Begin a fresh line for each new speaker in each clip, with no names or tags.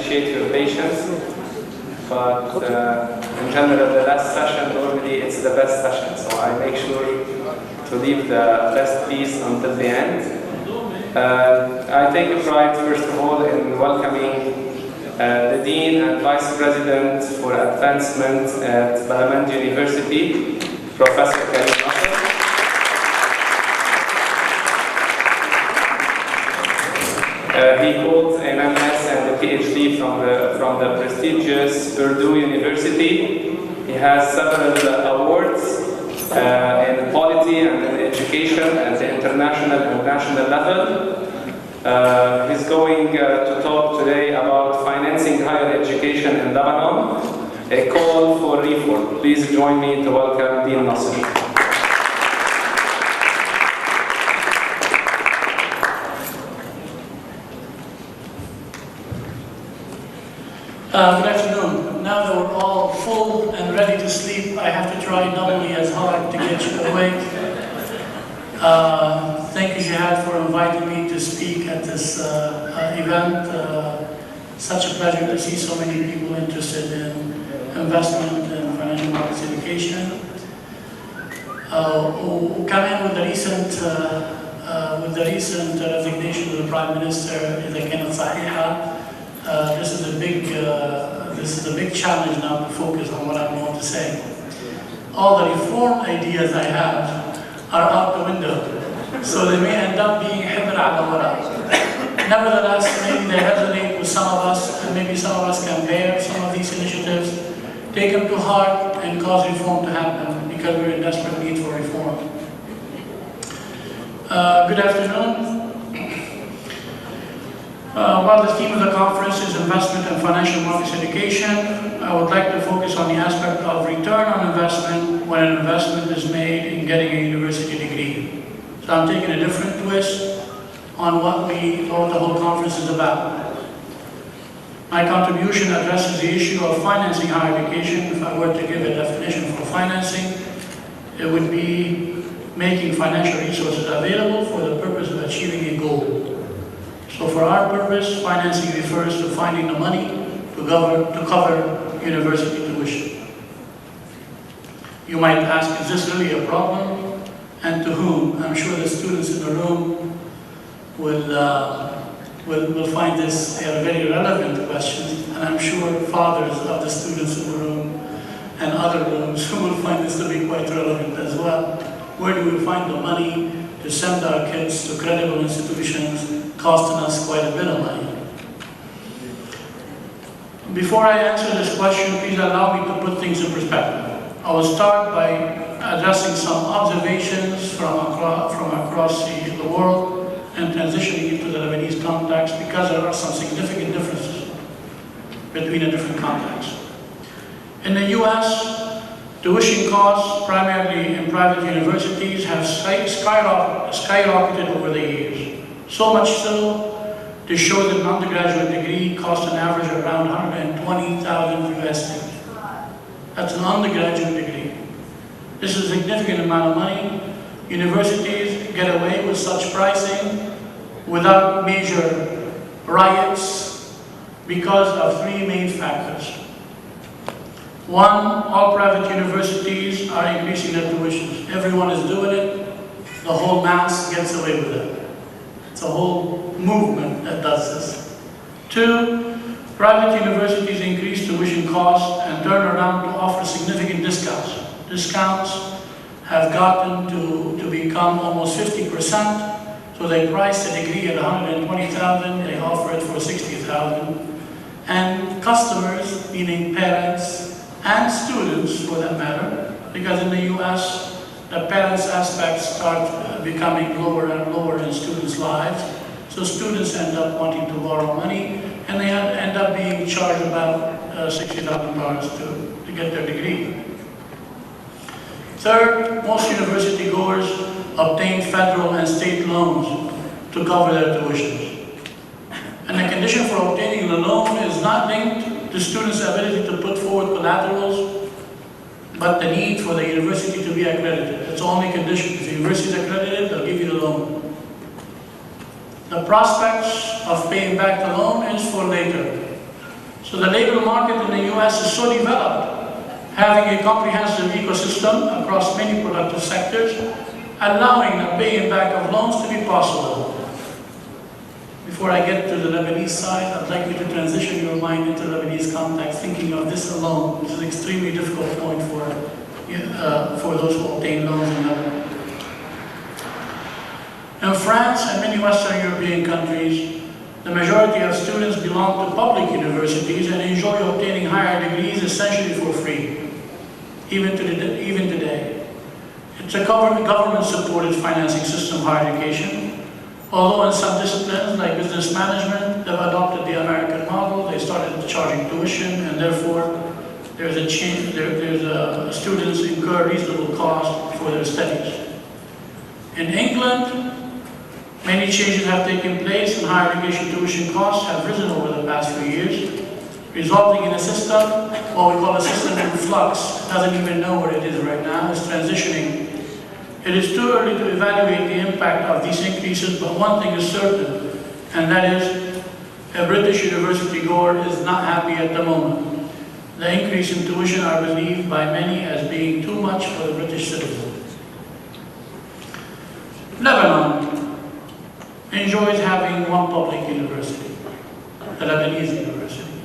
appreciate your patience. But in general, the last session, normally it's the best session. So I make sure to leave the best piece until the end. I take pride, first of all, in welcoming the Dean and Vice President for Advancement at Balamand University, Professor Karim Nasr. He holds an MS and a PhD from the prestigious Purdue University. He has several awards in quality and in education at the international and national level. He's going to talk today about financing higher education in Lebanon, a call for reform. Please join me to welcome Dean Nasr.
Good afternoon. Now that we're all full and ready to sleep, I have to try doubly as hard to get you awake. Thank you, Jihad, for inviting me to speak at this event. Such a pleasure to see so many people interested in investment and financial markets education. Come in with the recent resignation of the Prime Minister, إذا كانت صحيحة. This is a big challenge now to focus on what I'm going to say. All the reform ideas I have are out the window, so they may end up being حبر على ورق. Nevertheless, maybe they resonate with some of us, and maybe some of us can bear some of these initiatives, take them to heart, and cause reform to happen, because we're in desperate need for reform. Good afternoon. While the theme of the conference is investment and financial markets education, I would like to focus on the aspect of return on investment when an investment is made in getting a university degree. So I'm taking a different twist on what the whole conference is about. My contribution addresses the issue of financing higher education. If I were to give a definition for financing, it would be making financial resources available for the purpose of achieving a goal. So for our purpose, financing refers to finding the money to cover university tuition. You might ask, is this really a problem? And to whom? I'm sure the students in the room will find this a very relevant question, and I'm sure fathers of the students in the room and other rooms will find this to be quite relevant as well. Where do we find the money to send our kids to credible institutions, costing us quite a bit of money? Before I answer this question, please allow me to put things in perspective. I will start by addressing some observations from across the world and transitioning into the Lebanese context, because there are some significant differences between the different contexts. In the US, tuition costs, primarily in private universities, have skyrocketed over the years. So much so to show that an undergraduate degree costs an average of around $120,000 USD. That's an undergraduate degree. This is a significant amount of money. Universities get away with such pricing without major riots because of three main factors. One, all private universities are increasing their tuitions. Everyone is doing it. The whole mass gets away with it. It's a whole movement that does this. Two, private universities increase tuition costs and turn around to offer significant discounts. Discounts have gotten to become almost 50%. So they price a degree at $120,000, they offer it for $60,000. And customers, meaning parents, and students for that matter, because in the US, the parents' aspects start becoming lower and lower in students' lives. So students end up wanting to borrow money, and they end up being charged about $60,000 to get their degree. Third, most university goers obtain federal and state loans to cover their tuitions. And the condition for obtaining the loan is not linked to students' ability to put forward collaterals, but the need for the university to be accredited. That's the only condition. If the university is accredited, they'll give you the loan. The prospects of paying back the loan is for later. So the labor market in the US is so developed, having a comprehensive ecosystem across many productive sectors, allowing the paying back of loans to be possible. Before I get to the Lebanese side, I'd like you to transition your mind into Lebanese context, thinking of this alone, which is an extremely difficult point for those who obtain loans in Lebanon. In France and many Western European countries, the majority of students belong to public universities and enjoy obtaining higher degrees essentially for free, even today. It's a government-supported financing system of higher education, although in some disciplines like business management, they've adopted the American model. They started charging tuition, and therefore there's a change. Students incur reasonable cost for their studies. In England, many changes have taken place, and higher education tuition costs have risen over the past few years, resulting in a system, what we call a system in flux. It doesn't even know where it is right now. It's transitioning. It is too early to evaluate the impact of these increases, but one thing is certain, and that is a British university goer is not happy at the moment. The increase in tuition are believed by many as being too much for the British citizen. Lebanon enjoys having one public university, the Lebanese University,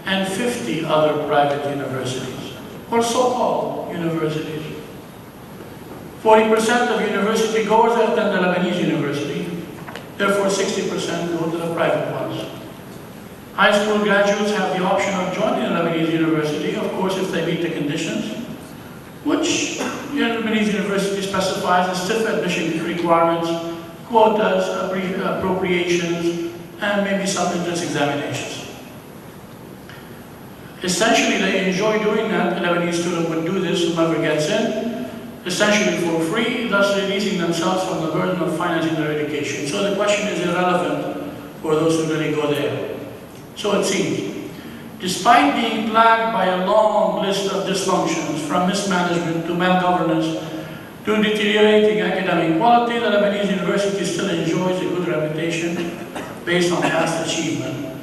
and 50 other private universities, or so-called universities. 40% of university goers attend the Lebanese University, therefore 60% go to the private ones. High school graduates have the option of joining the Lebanese University, of course if they meet the conditions, which the Lebanese University specifies as stiff admission requirements, quotas, appropriations, and maybe some entrance examinations. Essentially, they enjoy doing that. The Lebanese student would do this, whoever gets in, essentially for free, thus releasing themselves from the burden of financing their education. So the question is irrelevant for those who really go there. So it seems. Despite being plagued by a long list of dysfunctions, from mismanagement to malgovernance to deteriorating academic quality, the Lebanese University still enjoys a good reputation based on past achievement.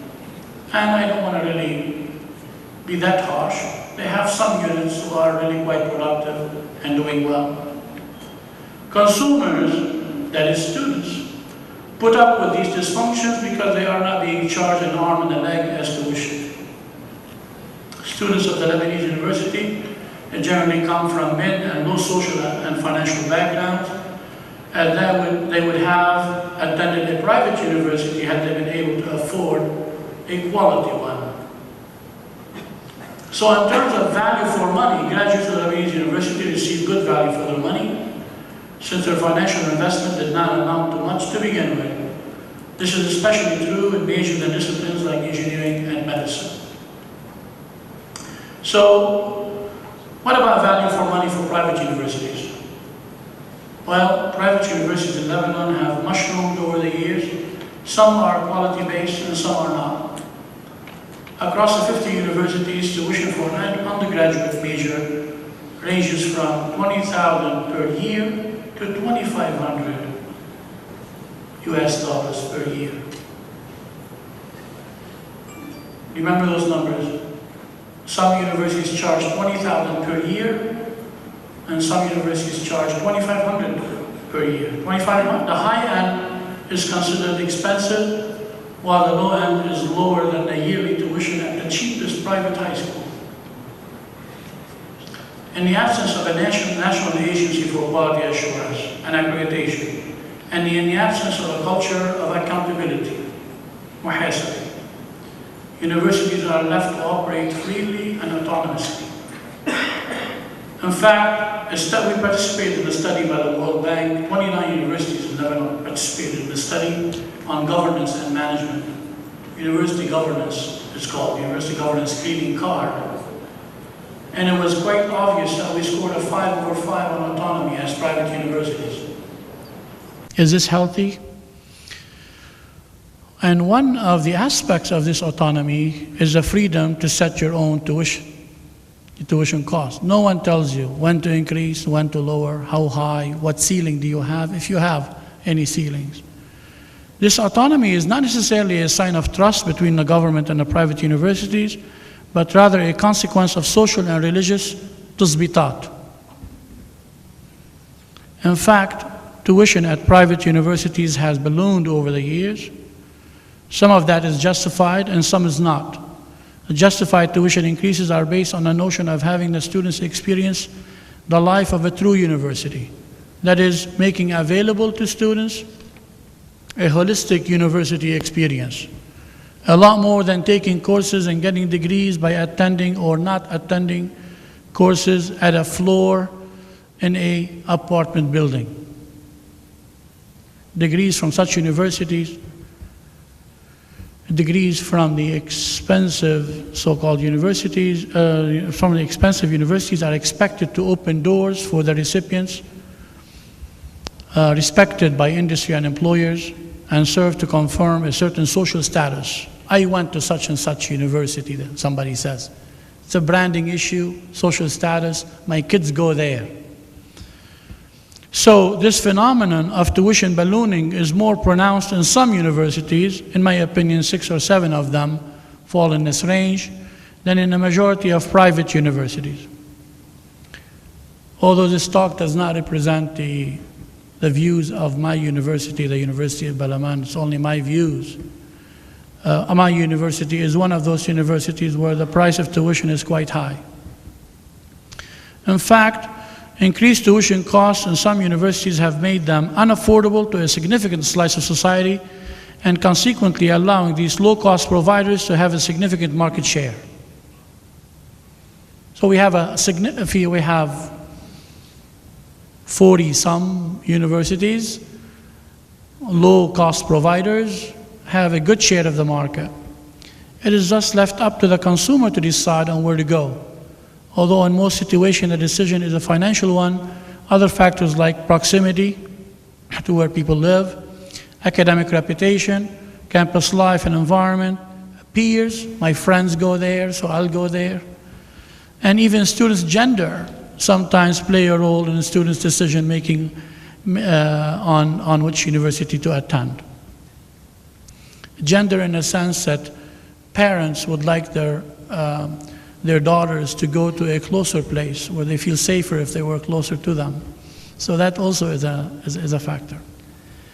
And I don't want to really be that harsh. They have some units who are really quite productive and doing well. Consumers, that is students, put up with these dysfunctions because they are not being charged an arm and a leg as tuition. Students of the Lebanese University generally come from mid and low social and financial backgrounds, and they would have attended a private university had they been able to afford a quality one. So in terms of value for money, graduates of the Lebanese University receive good value for their money, since their financial investment did not amount to much to begin with. This is especially true in majors and disciplines like engineering and medicine. So, what about value for money for private universities? Well, private universities in Lebanon have mushroomed over the years. Some are quality-based and some are not. Across the 50 universities, tuition for an undergraduate major ranges from $20,000 per year to $2,500 US per year. Remember those numbers. Some universities charge $20,000 per year, and some universities charge $2,500 per year. $2,500. The high end is considered expensive, while the low end is lower than the yearly tuition at the cheapest private high school. In the absence of a national agency for quality assurance and accreditation, and in the absence of a culture of accountability, muhasabah, universities are left to operate freely and autonomously. In fact, we participated in a study by the World Bank. 29 universities in Lebanon participated in the study on governance and management. University governance, it's called, University Governance Screening Card. And it was quite obvious that we scored a 5/5 on autonomy as private universities. Is this healthy? And one of the aspects of this autonomy is the freedom to set your own tuition cost. No one tells you when to increase, when to lower, how high, what ceiling do you have, if you have any ceilings. This autonomy is not necessarily a sign of trust between the government and the private universities, but rather a consequence of social and religious tusbitat. In fact, tuition at private universities has ballooned over the years. Some of that is justified and some is not. The justified tuition increases are based on the notion of having the students experience the life of a true university. That is, making available to students a holistic university experience. A lot more than taking courses and getting degrees by attending or not attending courses at a floor in an apartment building. Degrees from such universities, degrees from the expensive so-called universities, are expected to open doors for the recipients, respected by industry and employers, and serve to confirm a certain social status. I went to such and such university, somebody says. It's a branding issue, social status, my kids go there. So this phenomenon of tuition ballooning is more pronounced in some universities, in my opinion 6 or 7 of them fall in this range, than in the majority of private universities. Although this talk does not represent the views of my university, the University of Balamand, it's only my views. My university is one of those universities where the price of tuition is quite high. In fact, increased tuition costs in some universities have made them unaffordable to a significant slice of society, and consequently allowing these low-cost providers to have a significant market share. So we have 40-some universities, low-cost providers, have a good share of the market. It is just left up to the consumer to decide on where to go. Although in most situations the decision is a financial one, other factors like proximity to where people live, academic reputation, campus life and environment, peers, my friends go there, so I'll go there, and even students' gender sometimes play a role in the students' decision making on which university to attend. Gender in the sense that parents would like their daughters to go to a closer place where they feel safer if they were closer to them. So that also is a factor.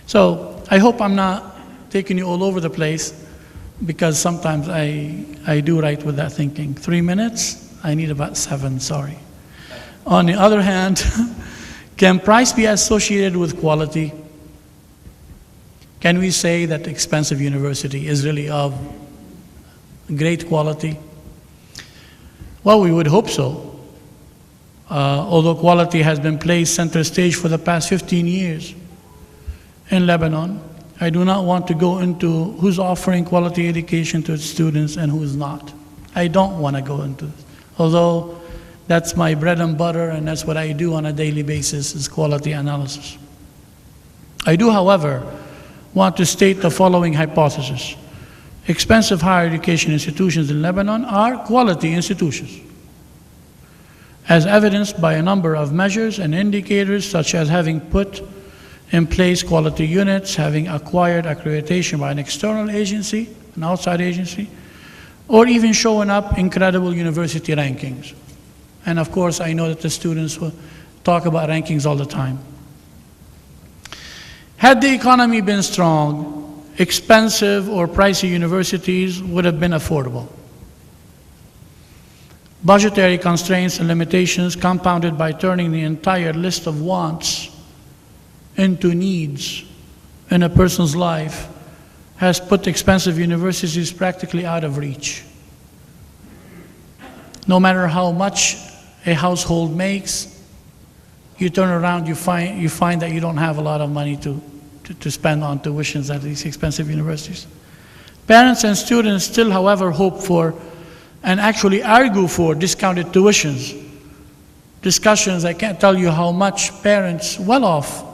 So I hope I'm not taking you all over the place, because sometimes I do write with that thinking. 3 minutes, I need about 7, sorry. On the other hand, can price be associated with quality? Can we say that expensive university is really of great quality? Well, we would hope so. Although quality has been placed center stage for the past 15 years in Lebanon, I do not want to go into who's offering quality education to its students and who's not. I don't want to go into this. Although that's my bread and butter and that's what I do on a daily basis, is quality analysis. I do, however, want to state the following hypothesis. Expensive higher education institutions in Lebanon are quality institutions, as evidenced by a number of measures and indicators, such as having put in place quality units, having acquired accreditation by an external agency, an outside agency, or even showing up in credible university rankings. And of course, I know that the students will talk about rankings all the time. Had the economy been strong, expensive or pricey universities would have been affordable. Budgetary constraints and limitations, compounded by turning the entire list of wants into needs in a person's life, has put expensive universities practically out of reach. No matter how much a household makes, you turn around, you find that you don't have a lot of money to spend on tuitions at these expensive universities. Parents and students still, however, hope for and actually argue for discounted tuitions. Discussions, I can't tell you how much parents well off,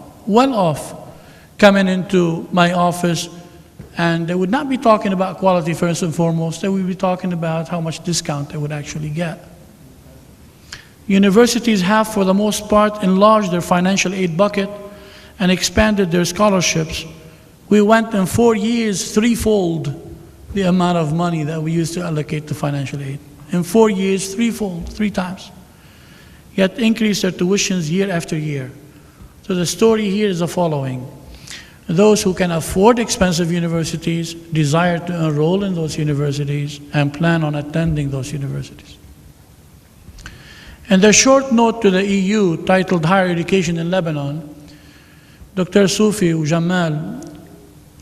coming into my office, and they would not be talking about quality first and foremost, they would be talking about how much discount they would actually get. Universities have, for the most part, enlarged their financial aid bucket and expanded their scholarships We went in 4 years threefold the amount of money that we used to allocate to financial aid. In 4 years, threefold, 3 times. Yet increased their tuitions year after year. So the story here is the following. Those who can afford expensive universities desire to enroll in those universities and plan on attending those universities. In their short note to the EU titled Higher Education in Lebanon, Dr. Sufi Jamal,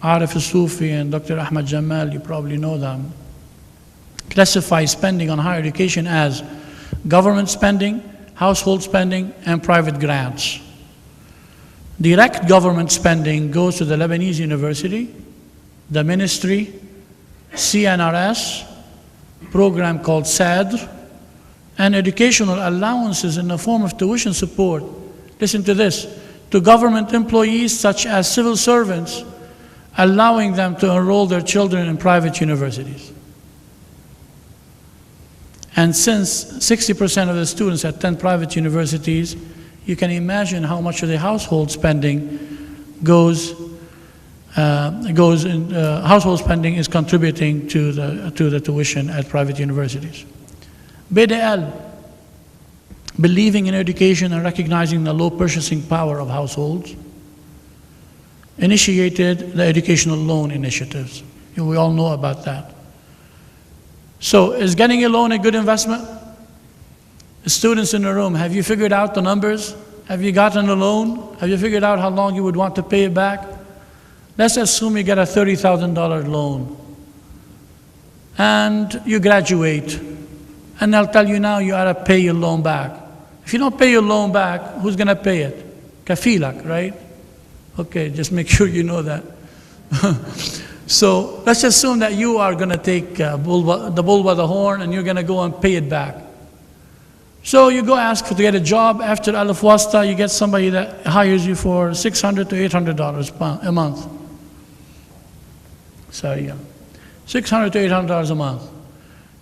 Arif Sufi and Dr. Ahmad Jamal, you probably know them, classify spending on higher education as government spending, household spending, and private grants. Direct government spending goes to the Lebanese University, the ministry, CNRS, program called SADR, and educational allowances in the form of tuition support. Listen to this, to government employees such as civil servants, allowing them to enroll their children in private universities. And since 60% of the students attend private universities, you can imagine how much of the household spending household spending is contributing to the tuition at private universities. BDL, believing in education and recognizing the low purchasing power of households, initiated the educational loan initiatives. We all know about that. So is getting a loan a good investment? The students in the room, have you figured out the numbers? Have you gotten a loan? Have you figured out how long you would want to pay it back? Let's assume you get a $30,000 loan and you graduate, and they'll tell you now you ought to pay your loan back. If you don't pay your loan back, who's going to pay it? Kafilak, right? Okay, just make sure you know that. So let's assume that you are going to take the bull by the horn and you're going to go and pay it back. So you go ask to get a job. After Alif Wasta, you get somebody that hires you for $600 to $800 a month. Sorry, yeah. $600 to $800 a month.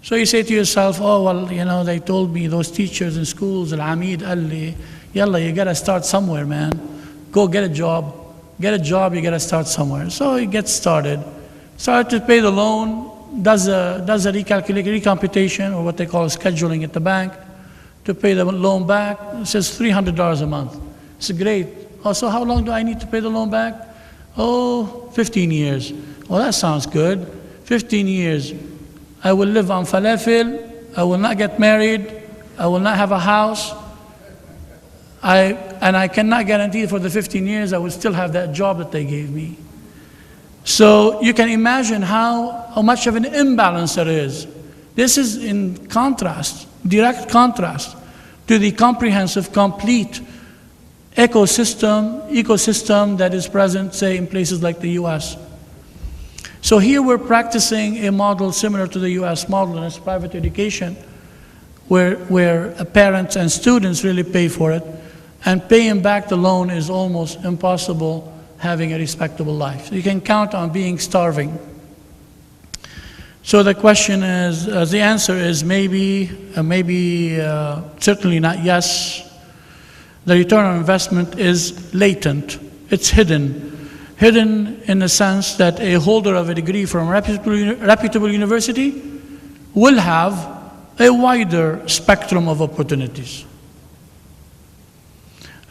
So you say to yourself, oh, well, you know, they told me, those teachers in schools, Al-Amid, Ali, yalla, you got to start somewhere, man. Go get a job. Get a job, you got to start somewhere. So he gets started to pay the loan, does a recomputation, or what they call scheduling at the bank, to pay the loan back. It says $300 a month. It's great. Oh, so how long do I need to pay the loan back? Oh, 15 years. Well, that sounds good. 15 years. I will live on falafel. I will not get married. I will not have a house. And I cannot guarantee for the 15 years I will still have that job that they gave me. So you can imagine how much of an imbalance there is. This is in contrast, direct contrast, to the comprehensive, complete ecosystem that is present, say, in places like the US. So here we're practicing a model similar to the US model, and it's private education, where parents and students really pay for it. And paying back the loan is almost impossible having a respectable life. So you can count on being starving. So the question is, the answer is maybe, certainly not yes. The return on investment is latent. It's hidden. Hidden in the sense that a holder of a degree from a reputable university will have a wider spectrum of opportunities.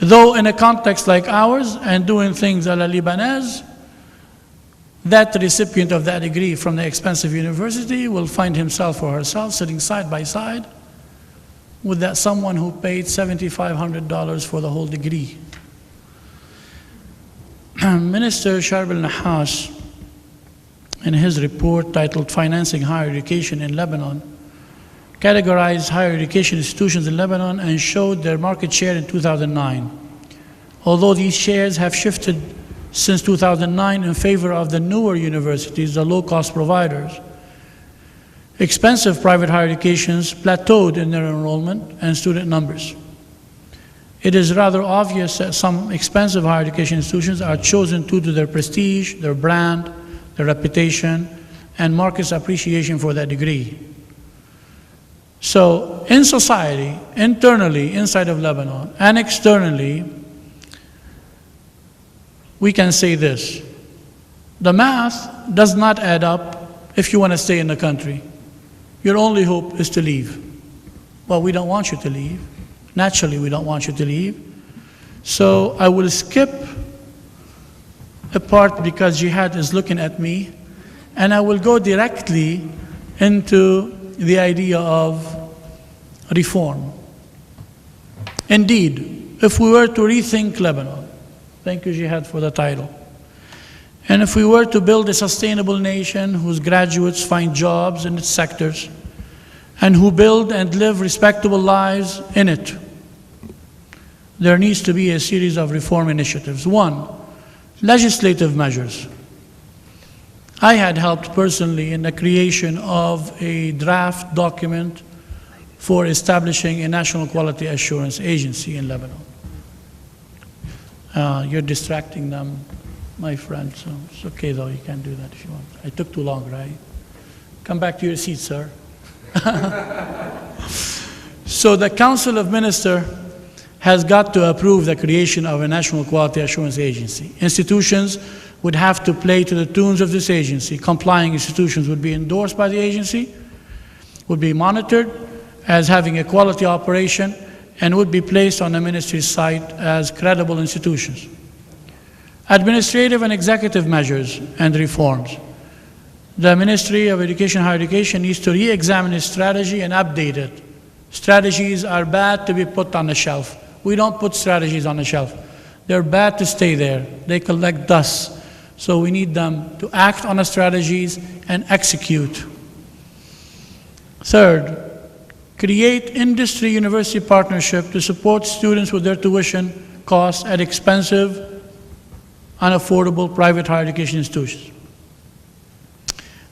Though in a context like ours and doing things a la Lebanese, that recipient of that degree from the expensive university will find himself or herself sitting side by side with that someone who paid $7,500 for the whole degree. Minister Sharb al-Nahas, in his report titled Financing Higher Education in Lebanon, categorized higher education institutions in Lebanon and showed their market share in 2009. Although these shares have shifted since 2009 in favor of the newer universities, the low-cost providers, expensive private higher educations plateaued in their enrollment and student numbers. It is rather obvious that some expensive higher education institutions are chosen due to their prestige, their brand, their reputation, and market's appreciation for that degree. So in society, internally, inside of Lebanon, and externally, we can say this. The math does not add up if you want to stay in the country. Your only hope is to leave. Well, we don't want you to leave. Naturally, we don't want you to leave. So I will skip a part because Jihad is looking at me, and I will go directly into the idea of reform. Indeed, if we were to rethink Lebanon, thank you, Jihad, for the title, and if we were to build a sustainable nation whose graduates find jobs in its sectors, and who build and live respectable lives in it, there needs to be a series of reform initiatives. One, legislative measures. I had helped personally in the creation of a draft document for establishing a national quality assurance agency in Lebanon. You're distracting them, my friend, so it's okay though, you can do that if you want. I took too long, right? Come back to your seat, sir. So the Council of Ministers has got to approve the creation of a national quality assurance agency. Institutions would have to play to the tunes of this agency. Complying institutions would be endorsed by the agency, would be monitored as having a quality operation, and would be placed on the ministry's site as credible institutions. Administrative and executive measures and reforms. The Ministry of Education and Higher Education needs to re-examine its strategy and update it. Strategies are bad to be put on the shelf. We don't put strategies on the shelf. They're bad to stay there. They collect dust. So we need them to act on the strategies and execute. Third, create industry-university partnership to support students with their tuition costs at expensive, unaffordable private higher education institutions.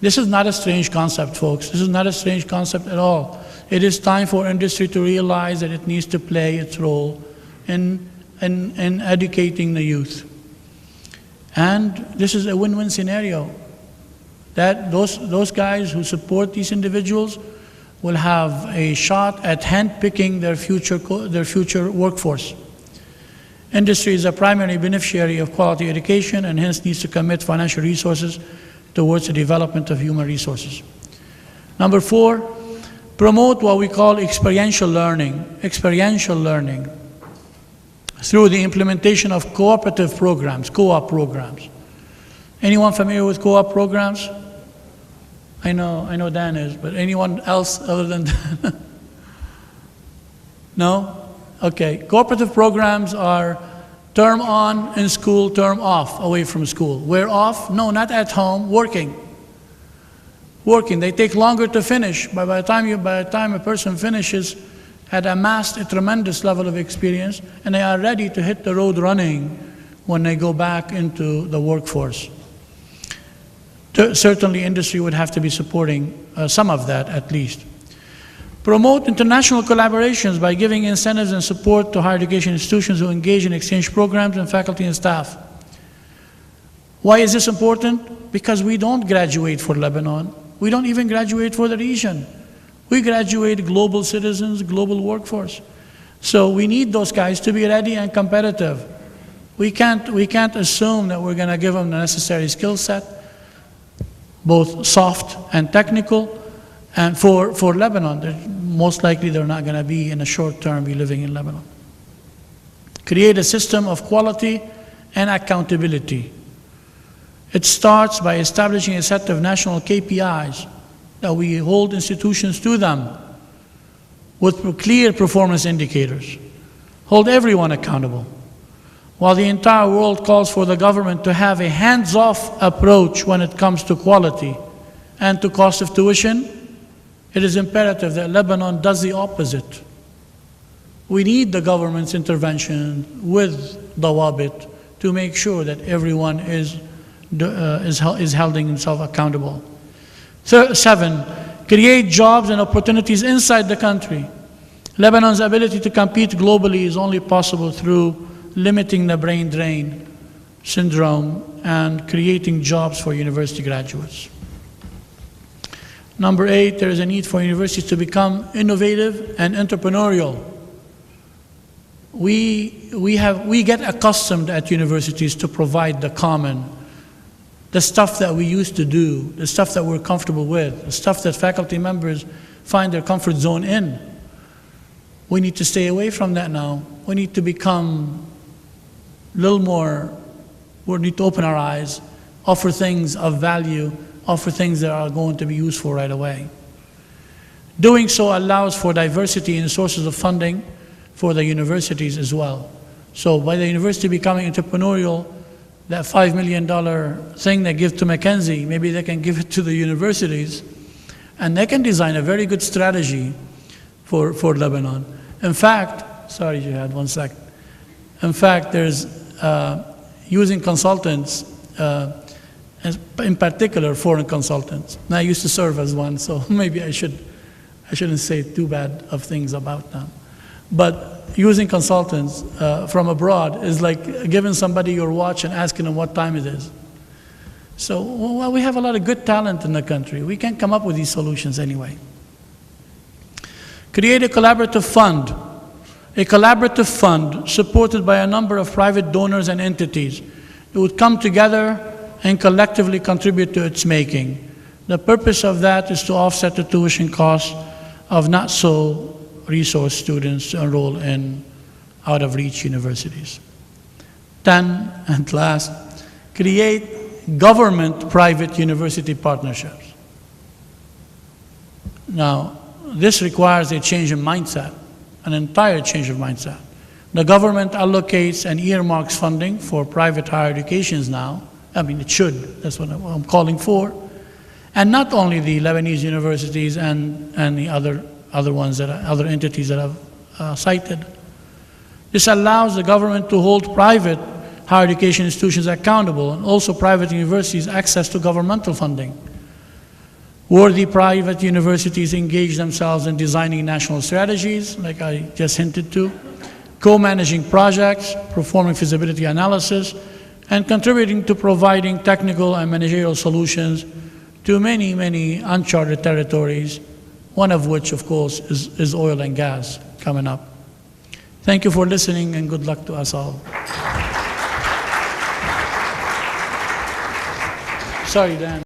This is not a strange concept, folks. This is not a strange concept at all. It is time for industry to realize that it needs to play its role in educating the youth. And this is a win-win scenario. That those guys who support these individuals will have a shot at handpicking their future workforce. Industry is a primary beneficiary of quality education and hence needs to commit financial resources towards the development of human resources. Number 4, promote what we call experiential learning through the implementation of cooperative programs, co-op programs. Anyone familiar with co-op programs? I know Dan is, but anyone else other than Dan? No? Okay. Cooperative programs are term on in school, term off, away from school. Where off? No, not at home, working. Working. They take longer to finish, but by the time a person finishes, had amassed a tremendous level of experience, and they are ready to hit the road running when they go back into the workforce. Certainly, industry would have to be supporting some of that at least. Promote international collaborations by giving incentives and support to higher education institutions who engage in exchange programs and faculty and staff. Why is this important? Because we don't graduate for Lebanon. We don't even graduate for the region. We graduate global citizens, global workforce. So we need those guys to be ready and competitive. We can't assume that we're going to give them the necessary skill set, both soft and technical, and for Lebanon. Most likely they're not going to be, in the short term, be living in Lebanon. Create a system of quality and accountability. It starts by establishing a set of national KPIs that we hold institutions to them with clear performance indicators. Hold everyone accountable. While the entire world calls for the government to have a hands-off approach when it comes to quality and to cost of tuition, it is imperative that Lebanon does the opposite. We need the government's intervention with dawabit to make sure that everyone is holding himself accountable. 7, create jobs and opportunities inside the country. Lebanon's ability to compete globally is only possible through limiting the brain drain syndrome and creating jobs for university graduates. Number 8, there is a need for universities to become innovative and entrepreneurial. We get accustomed at universities to provide the common the stuff that we used to do, the stuff that we're comfortable with, the stuff that faculty members find their comfort zone in. We need to stay away from that now. We need to become a little more, we need to open our eyes, offer things of value, offer things that are going to be useful right away. Doing so allows for diversity in sources of funding for the universities as well. So by the university becoming entrepreneurial, that $5 million thing they give to McKinsey, maybe they can give it to the universities, and they can design a very good strategy for Lebanon. In fact, sorry, Jihad, 1 second. In fact, there's using consultants, in particular foreign consultants. And I used to serve as one, so maybe I shouldn't say too bad of things about them. But using consultants from abroad is like giving somebody your watch and asking them what time it is. So well, we have a lot of good talent in the country. We can come up with these solutions anyway. Create a collaborative fund. A collaborative fund supported by a number of private donors and entities. It would come together and collectively contribute to its making. The purpose of that is to offset the tuition costs of not so resource students to enroll in out-of-reach universities. 10, and last, create government-private university partnerships. Now, this requires a change in mindset, an entire change of mindset. The government allocates and earmarks funding for private higher educations now. I mean, it should, that's what I'm calling for. And not only the Lebanese universities and the other ones that other entities that I've cited. This allows the government to hold private higher education institutions accountable and also private universities access to governmental funding. Worthy private universities engage themselves in designing national strategies, like I just hinted to, co-managing projects, performing feasibility analysis, and contributing to providing technical and managerial solutions to many, many uncharted territories, one of which, of course, is oil and gas coming up. Thank you for listening, and good luck to us all. Sorry, Dan.